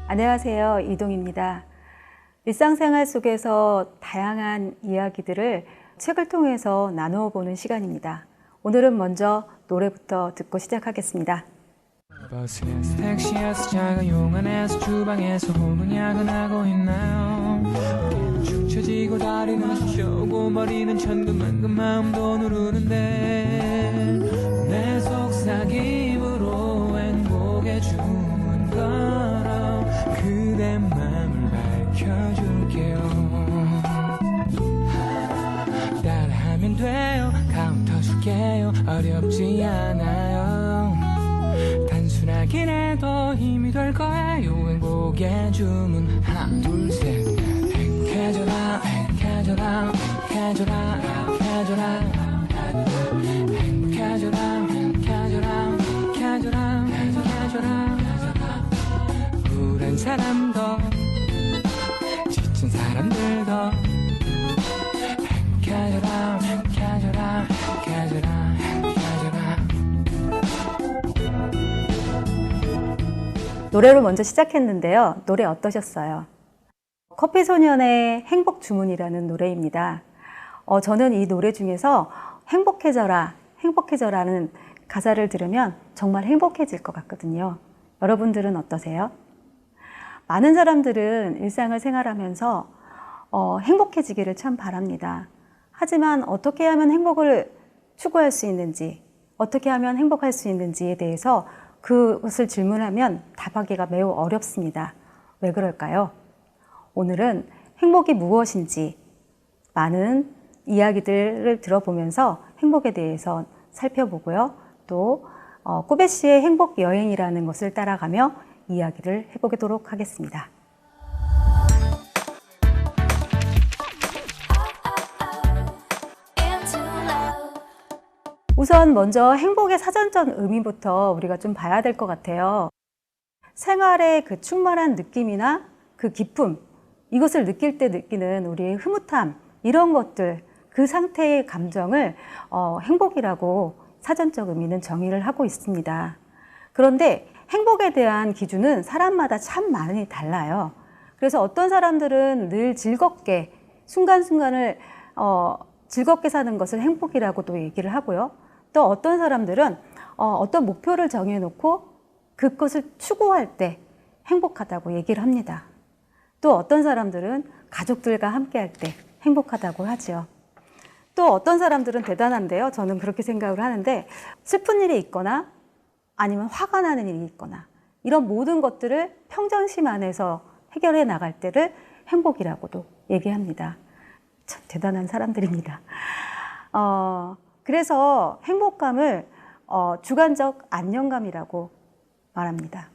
안녕하세요. 이동입니다. 일상생활 속에서 다양한 이야기들을 책을 통해서 나누어 보는 시간입니다. 오늘은 먼저 노래부터 듣고 시작하겠습니다. 버스에서 택시에서 작은 용안에서 주방에서 혹은 야근하고 있나요? 어깨는 축 처지고 다리는 쑤셔오고 머리는 천근만근 마음도 누르는데 내 속삭임으로 행복의 주문 걸어 그대 맘을 밝혀줄게요. 따라하면 돼요. 카운터 줄게요. 어렵지 않아요. 단순하긴 해도 힘이 될 거예요. 행복의 주문 하나 둘 셋. 행복해져라 행복해져라 행복해져라 행복해져라 행복해져라 행복해져라 행복해져라 행복해져라. 우울한 사람도 지친 사람들도 행복해져라 행복해져라 행복해져라 행복해져라. 노래로 먼저 시작했는데요. 노래 어떠셨어요? 커피소년의 행복주문이라는 노래입니다. 저는 이 노래 중에서 행복해져라, 행복해져라는 가사를 들으면 정말 행복해질 것 같거든요. 여러분들은 어떠세요? 많은 사람들은 일상을 생활하면서 행복해지기를 참 바랍니다. 하지만 어떻게 하면 행복을 추구할 수 있는지, 어떻게 하면 행복할 수 있는지에 대해서 그것을 질문하면 답하기가 매우 어렵습니다. 왜 그럴까요? 오늘은 행복이 무엇인지 많은 이야기들을 들어보면서 행복에 대해서 살펴보고요. 또 꾸베 씨의 행복 여행이라는 것을 따라가며 이야기를 해보도록 하겠습니다. 우선 먼저 행복의 사전적 의미부터 우리가 좀 봐야 될 것 같아요. 생활의 그 충만한 느낌이나 그 기쁨, 이것을 느낄 때 느끼는 우리의 흐뭇함, 이런 것들, 그 상태의 감정을 행복이라고 사전적 의미는 정의를 하고 있습니다. 그런데 행복에 대한 기준은 사람마다 참 많이 달라요. 그래서 어떤 사람들은 늘 즐겁게 순간순간을 즐겁게 사는 것을 행복이라고 또 얘기를 하고요. 또 어떤 사람들은 어떤 목표를 정해놓고 그것을 추구할 때 행복하다고 얘기를 합니다. 또 어떤 사람들은 가족들과 함께 할 때 행복하다고 하죠. 또 어떤 사람들은 대단한데요. 저는 그렇게 생각을 하는데 슬픈 일이 있거나 아니면 화가 나는 일이 있거나 이런 모든 것들을 평정심 안에서 해결해 나갈 때를 행복이라고도 얘기합니다. 참 대단한 사람들입니다. 그래서 행복감을 주관적 안정감이라고 말합니다.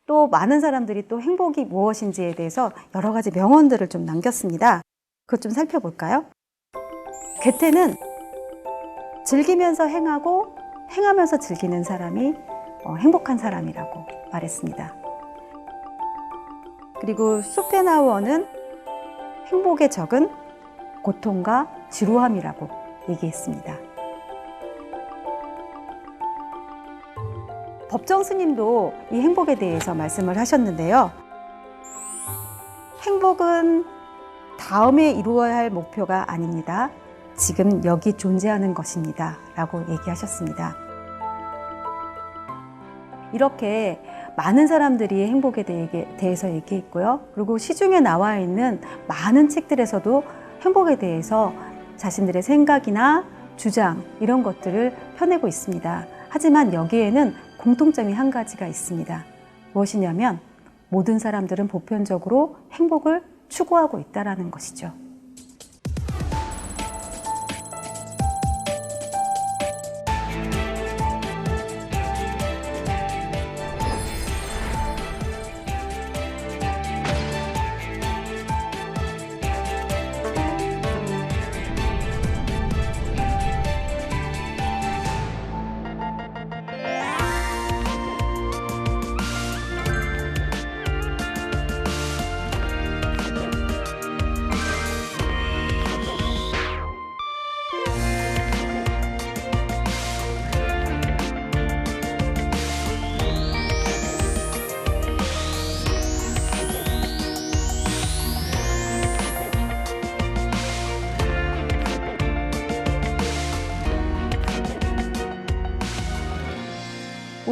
또 많은 사람들이 또 행복이 무엇인지에 대해서 여러 가지 명언들을 좀 남겼습니다. 그것 좀 살펴볼까요? 괴테는 즐기면서 행하고 행하면서 즐기는 사람이 행복한 사람이라고 말했습니다. 그리고 쇼펜하우어는 행복의 적은 고통과 지루함이라고 얘기했습니다. 법정 스님도 이 행복에 대해서 말씀을 하셨는데요. 행복은 다음에 이루어야 할 목표가 아닙니다. 지금 여기 존재하는 것입니다. 라고 얘기하셨습니다. 이렇게 많은 사람들이 행복에 대해서 얘기했고요. 그리고 시중에 나와 있는 많은 책들에서도 행복에 대해서 자신들의 생각이나 주장 이런 것들을 펴내고 있습니다. 하지만 여기에는 공통점이 한 가지가 있습니다. 무엇이냐면 모든 사람들은 보편적으로 행복을 추구하고 있다는 것이죠.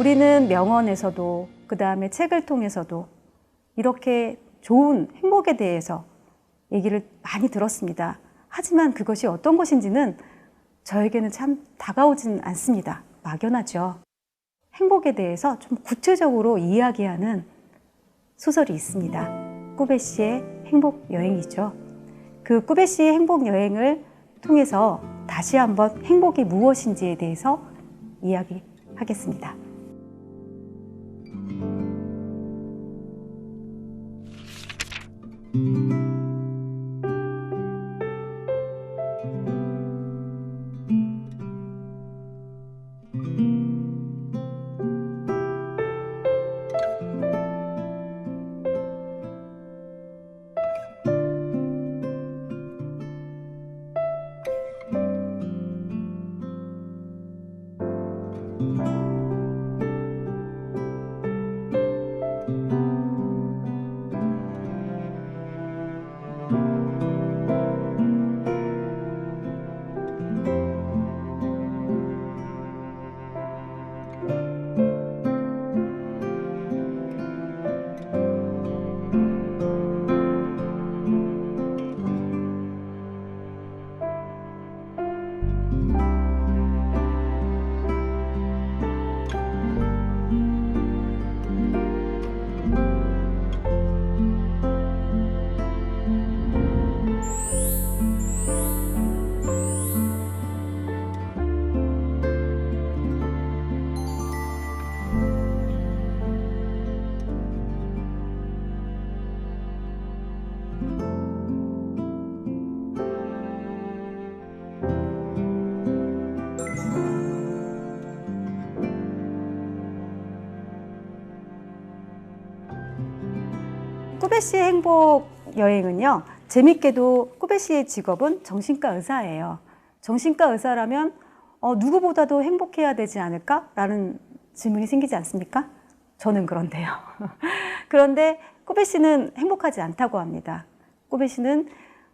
우리는 명언에서도 그 다음에 책을 통해서도 이렇게 좋은 행복에 대해서 얘기를 많이 들었습니다. 하지만 그것이 어떤 것인지는 저에게는 참 다가오진 않습니다. 막연하죠. 행복에 대해서 좀 구체적으로 이야기하는 소설이 있습니다. 꾸베 씨의 행복 여행이죠. 그 꾸베 씨의 행복 여행을 통해서 다시 한번 행복이 무엇인지에 대해서 이야기하겠습니다. 꾸베 씨의 행복 여행은요, 재밌게도 꾸베 씨의 직업은 정신과 의사예요. 정신과 의사라면 누구보다도 행복해야 되지 않을까라는 질문이 생기지 않습니까? 저는 그런데요. 그런데 꾸베 씨는 행복하지 않다고 합니다. 꾸베 씨는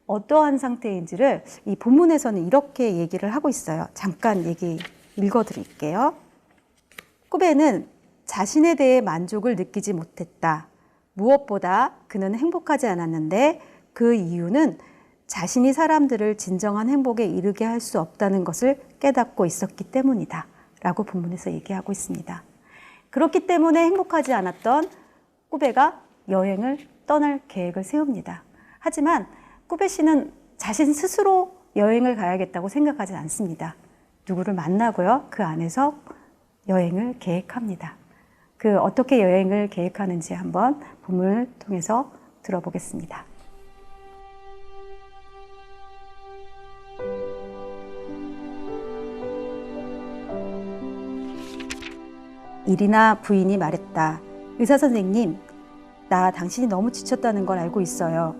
어떠한 상태인지를 이 본문에서는 이렇게 얘기를 하고 있어요. 잠깐 얘기 읽어드릴게요. 꾸베는 자신에 대해 만족을 느끼지 못했다. 무엇보다 그는 행복하지 않았는데 그 이유는 자신이 사람들을 진정한 행복에 이르게 할 수 없다는 것을 깨닫고 있었기 때문이다 라고 본문에서 얘기하고 있습니다. 그렇기 때문에 행복하지 않았던 꾸베가 여행을 떠날 계획을 세웁니다. 하지만 꾸베 씨는 자신 스스로 여행을 가야겠다고 생각하지 않습니다. 누구를 만나고요, 그 안에서 여행을 계획합니다. 그 어떻게 여행을 계획하는지 한번 본문을 통해서 들어보겠습니다. 일이나 부인이 말했다. 의사 선생님, 나 당신이 너무 지쳤다는 걸 알고 있어요.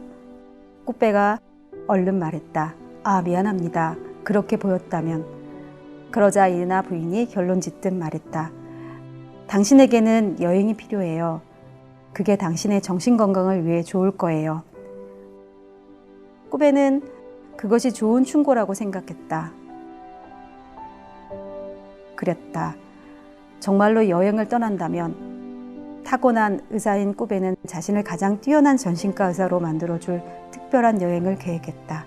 꾸베가 얼른 말했다. 아, 미안합니다. 그렇게 보였다면. 그러자 일이나 부인이 결론 짓듯 말했다. 당신에게는 여행이 필요해요. 그게 당신의 정신건강을 위해 좋을 거예요. 꾸베는 그것이 좋은 충고라고 생각했다. 그랬다. 정말로 여행을 떠난다면 타고난 의사인 꾸베는 자신을 가장 뛰어난 정신과 의사로 만들어줄 특별한 여행을 계획했다.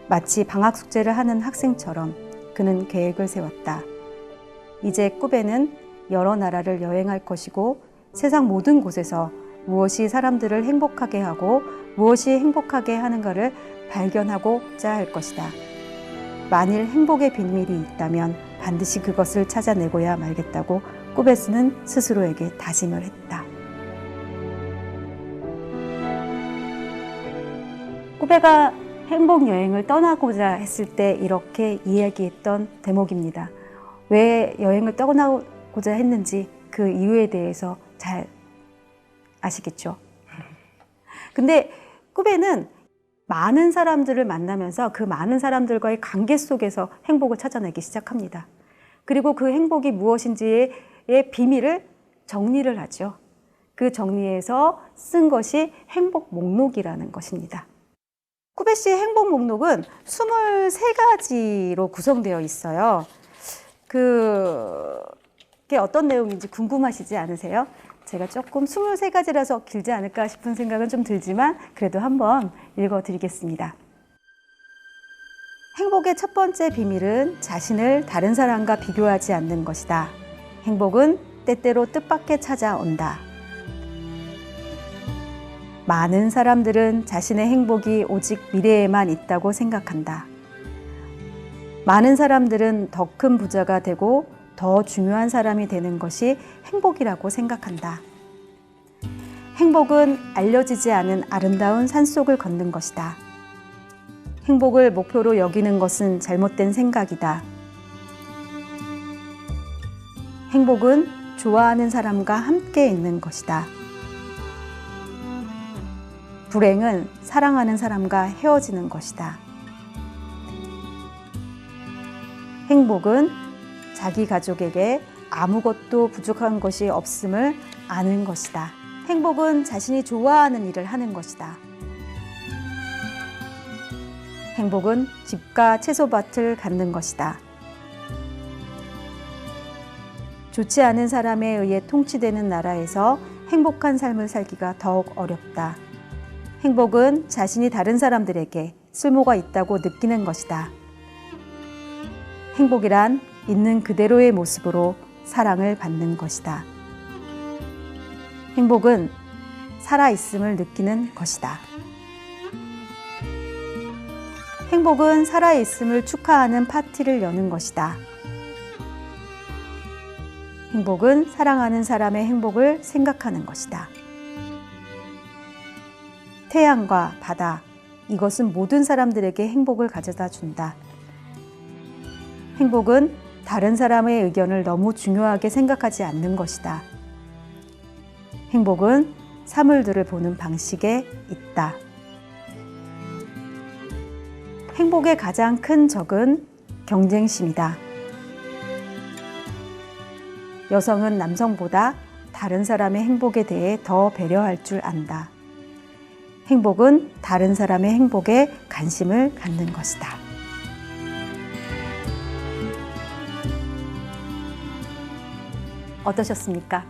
마치 방학 숙제를 하는 학생처럼 그는 계획을 세웠다. 이제 꾸베는 여러 나라를 여행할 것이고 세상 모든 곳에서 무엇이 사람들을 행복하게 하고 무엇이 행복하게 하는가를 발견하고자 할 것이다. 만일 행복의 비밀이 있다면 반드시 그것을 찾아내고야 말겠다고 꾸베스는 스스로에게 다짐을 했다. 꾸베가 행복 여행을 떠나고자 했을 때 이렇게 이야기했던 대목입니다. 왜 여행을 떠나고자 했는지 그 이유에 대해서 잘 아시겠죠? 근데 꾸베는 많은 사람들을 만나면서 그 많은 사람들과의 관계 속에서 행복을 찾아내기 시작합니다. 그리고 그 행복이 무엇인지의 비밀을 정리를 하죠. 그 정리해서 쓴 것이 행복 목록이라는 것입니다. 꾸베 씨의 행복 목록은 23가지로 구성되어 있어요. 그 그게 어떤 내용인지 궁금하시지 않으세요? 제가 조금 23가지라서 길지 않을까 싶은 생각은 좀 들지만 그래도 한번 읽어드리겠습니다. 행복의 첫 번째 비밀은 자신을 다른 사람과 비교하지 않는 것이다. 행복은 때때로 뜻밖에 찾아온다. 많은 사람들은 자신의 행복이 오직 미래에만 있다고 생각한다. 많은 사람들은 더 큰 부자가 되고 더 중요한 사람이 되는 것이 행복이라고 생각한다. 행복은 알려지지 않은 아름다운 산속을 걷는 것이다. 행복을 목표로 여기는 것은 잘못된 생각이다. 행복은 좋아하는 사람과 함께 있는 것이다. 불행은 사랑하는 사람과 헤어지는 것이다. 행복은 자기 가족에게 아무것도 부족한 것이 없음을 아는 것이다. 행복은 자신이 좋아하는 일을 하는 것이다. 행복은 집과 채소밭을 갖는 것이다. 좋지 않은 사람에 의해 통치되는 나라에서 행복한 삶을 살기가 더욱 어렵다. 행복은 자신이 다른 사람들에게 쓸모가 있다고 느끼는 것이다. 행복이란 있는 그대로의 모습으로 사랑을 받는 것이다. 행복은 살아있음을 느끼는 것이다. 행복은 살아있음을 축하하는 파티를 여는 것이다. 행복은 사랑하는 사람의 행복을 생각하는 것이다. 태양과 바다, 이것은 모든 사람들에게 행복을 가져다 준다. 행복은 다른 사람의 의견을 너무 중요하게 생각하지 않는 것이다. 행복은 사물들을 보는 방식에 있다. 행복의 가장 큰 적은 경쟁심이다. 여성은 남성보다 다른 사람의 행복에 대해 더 배려할 줄 안다. 행복은 다른 사람의 행복에 관심을 갖는 것이다. 어떠셨습니까?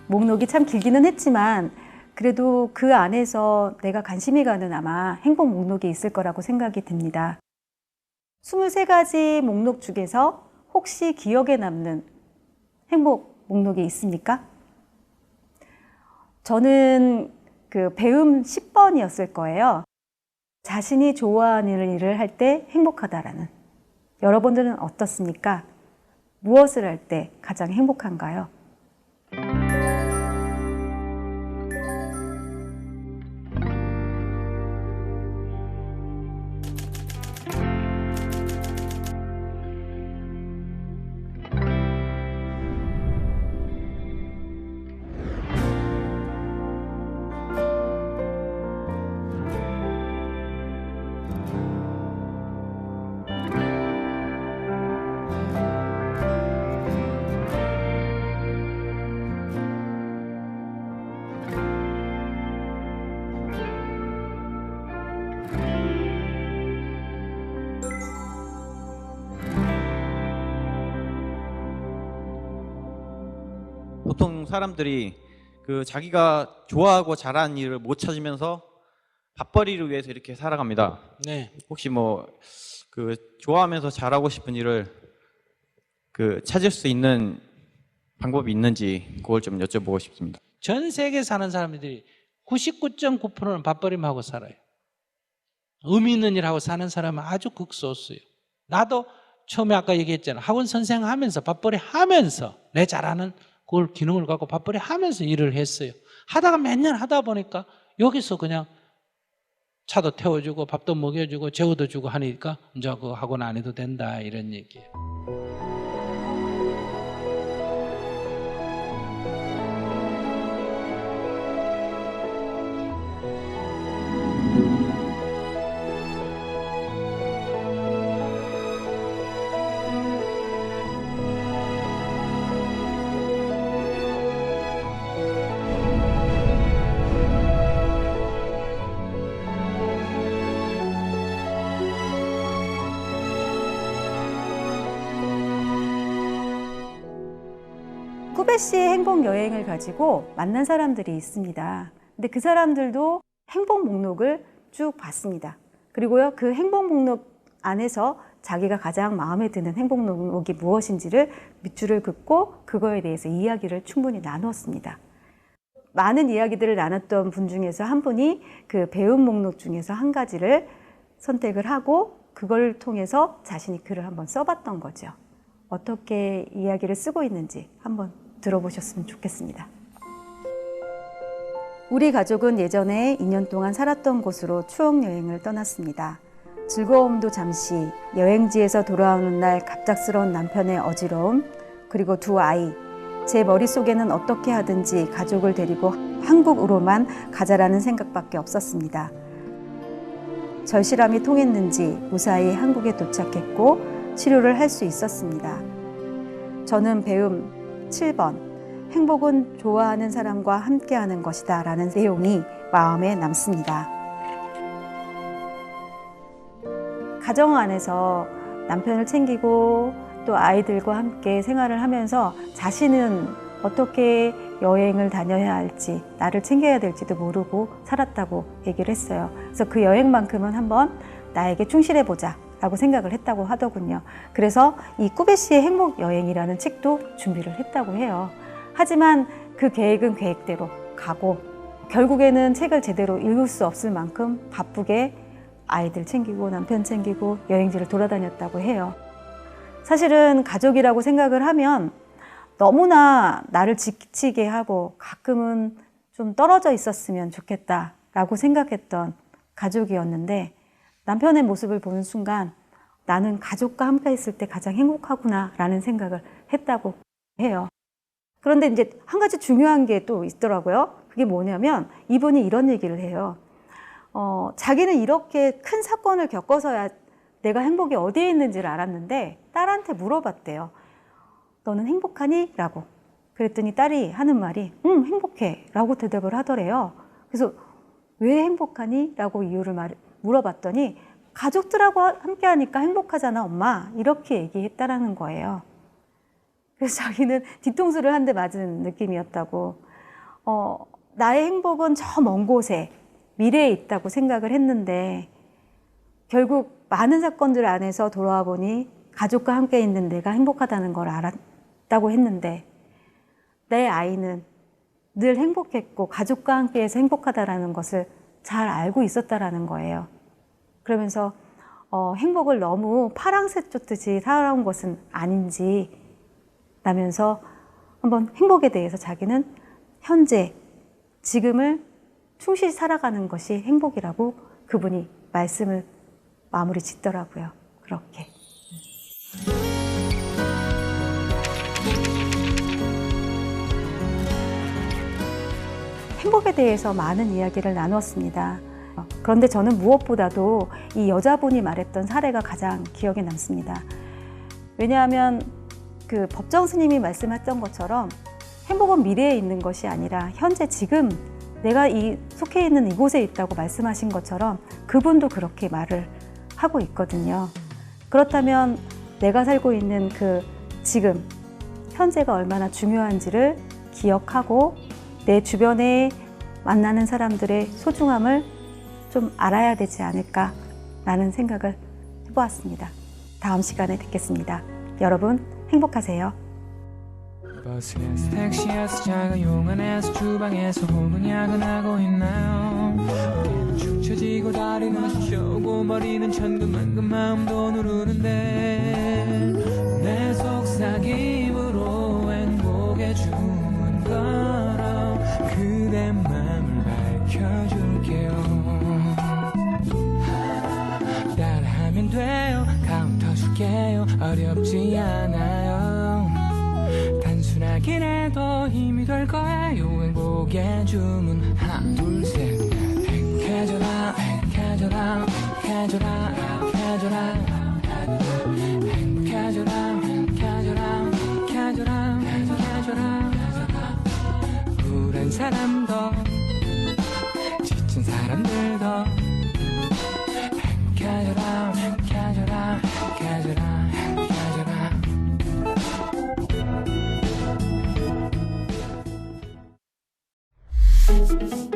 목록이 참 길기는 했지만 그래도 그 안에서 내가 관심이 가는 아마 행복 목록이 있을 거라고 생각이 듭니다. 23가지 목록 중에서 혹시 기억에 남는 행복 목록이 있습니까? 저는 그 배움 10번이었을 거예요. 자신이 좋아하는 일을 할 때 행복하다라는. 여러분들은 어떻습니까? 무엇을 할 때 가장 행복한가요? 보통 사람들이 그 자기가 좋아하고 잘하는 일을 못 찾으면서 밥벌이를 위해서 이렇게 살아갑니다. 네. 혹시 뭐 그 좋아하면서 잘하고 싶은 일을 그 찾을 수 있는 방법이 있는지 그걸 좀 여쭤보고 싶습니다. 전 세계에 사는 사람들이 99.9%는 밥벌이만 하고 살아요. 의미 있는 일 하고 사는 사람은 아주 극소수예요. 나도 처음에 아까 얘기했잖아요. 학원 선생 하면서 밥벌이 하면서 내 잘하는 그걸 기능을 갖고 밥벌이 하면서 일을 했어요. 하다가 몇 년 하다 보니까 여기서 그냥 차도 태워주고 밥도 먹여주고 재워도 주고 하니까 이제 그 학원 안 해도 된다 이런 얘기예요. 꾸베시의 행복 여행을 가지고 만난 사람들이 있습니다. 근데 그 사람들도 행복 목록을 쭉 봤습니다. 그리고요, 그 행복 목록 안에서 자기가 가장 마음에 드는 행복 목록이 무엇인지를 밑줄을 긋고 그거에 대해서 이야기를 충분히 나누었습니다. 많은 이야기들을 나눴던 분 중에서 한 분이 그 배움 목록 중에서 한 가지를 선택을 하고 그걸 통해서 자신이 글을 한번 써봤던 거죠. 어떻게 이야기를 쓰고 있는지 한번 들어보셨으면 좋겠습니다. 우리 가족은 예전에 2년 동안 살았던 곳으로 추억 여행을 떠났습니다. 즐거움도 잠시, 여행지에서 돌아오는 날 갑작스러운 남편의 어지러움, 그리고 두 아이. 제 머릿속에는 어떻게 하든지 가족을 데리고 한국으로만 가자라는 생각밖에 없었습니다. 절실함이 통했는지 무사히 한국에 도착했고 치료를 할 수 있었습니다. 저는 배움 7번, 행복은 좋아하는 사람과 함께하는 것이다 라는 내용이 마음에 남습니다. 가정 안에서 남편을 챙기고 또 아이들과 함께 생활을 하면서 자신은 어떻게 여행을 다녀야 할지, 나를 챙겨야 될지도 모르고 살았다고 얘기를 했어요. 그래서 그 여행만큼은 한번 나에게 충실해보자 라고 생각을 했다고 하더군요. 그래서 이 꾸베시의 행복 여행이라는 책도 준비를 했다고 해요. 하지만 그 계획은 계획대로 가고 결국에는 책을 제대로 읽을 수 없을 만큼 바쁘게 아이들 챙기고 남편 챙기고 여행지를 돌아다녔다고 해요. 사실은 가족이라고 생각을 하면 너무나 나를 지치게 하고 가끔은 좀 떨어져 있었으면 좋겠다라고 생각했던 가족이었는데 남편의 모습을 보는 순간 나는 가족과 함께 있을 때 가장 행복하구나 라는 생각을 했다고 해요. 그런데 이제 한 가지 중요한 게 또 있더라고요. 그게 뭐냐면 이분이 이런 얘기를 해요. 자기는 이렇게 큰 사건을 겪어서야 내가 행복이 어디에 있는지를 알았는데 딸한테 물어봤대요. 너는 행복하니? 라고. 그랬더니 딸이 하는 말이 행복해 라고 대답을 하더래요. 그래서 왜 행복하니? 라고 이유를 물어봤더니 가족들하고 함께 하니까 행복하잖아 엄마 이렇게 얘기했다라는 거예요. 그래서 자기는 뒤통수를 한 대 맞은 느낌이었다고. 나의 행복은 저 먼 곳에 미래에 있다고 생각을 했는데 결국 많은 사건들 안에서 돌아와 보니 가족과 함께 있는 내가 행복하다는 걸 알았다고 했는데 내 아이는 늘 행복했고 가족과 함께해서 행복하다라는 것을 잘 알고 있었다라는 거예요. 그러면서 행복을 너무 파랑새 쫓듯이 살아온 것은 아닌지 라면서 한번 행복에 대해서 자기는 현재 지금을 충실히 살아가는 것이 행복이라고 그분이 말씀을 마무리 짓더라고요. 그렇게. 행복에 대해서 많은 이야기를 나눴습니다. 그런데 저는 무엇보다도 이 여자분이 말했던 사례가 가장 기억에 남습니다. 왜냐하면 그 법정 스님이 말씀했던 것처럼 행복은 미래에 있는 것이 아니라 현재 지금 내가 속해 있는 이곳에 있다고 말씀하신 것처럼 그분도 그렇게 말을 하고 있거든요. 그렇다면 내가 살고 있는 그 지금 현재가 얼마나 중요한지를 기억하고 내 주변에 만나는 사람들의 소중함을 좀 알아야 되지 않을까라는 생각을 해보았습니다. 다음 시간에 뵙겠습니다. 여러분 행복하세요. 버스에서 택시에서 작은 용 안에서 주방에서 혹은 야근하고 있나요? 어깨는 축 처지고 다리는 쑤셔오고 머리는 천근만근 마음도 누르는데 내 속삭임으로 행복의 주문 걸어 그대 맘을 밝혀줄게요. 따라하면 돼요. 카운터 줄게요. 어렵지 않아요. 단순하긴 해도 힘이 될 거예요. 행복의 주문 하나 둘 셋. 행복해져라 행복해져라 행복해져라 행복해져라 행복해져라 행복해져라 행복해져라 행복해져라 우울한 사람도 지친 사람들도 행복해져라 행복해져라 행복해져라 행복해져라 아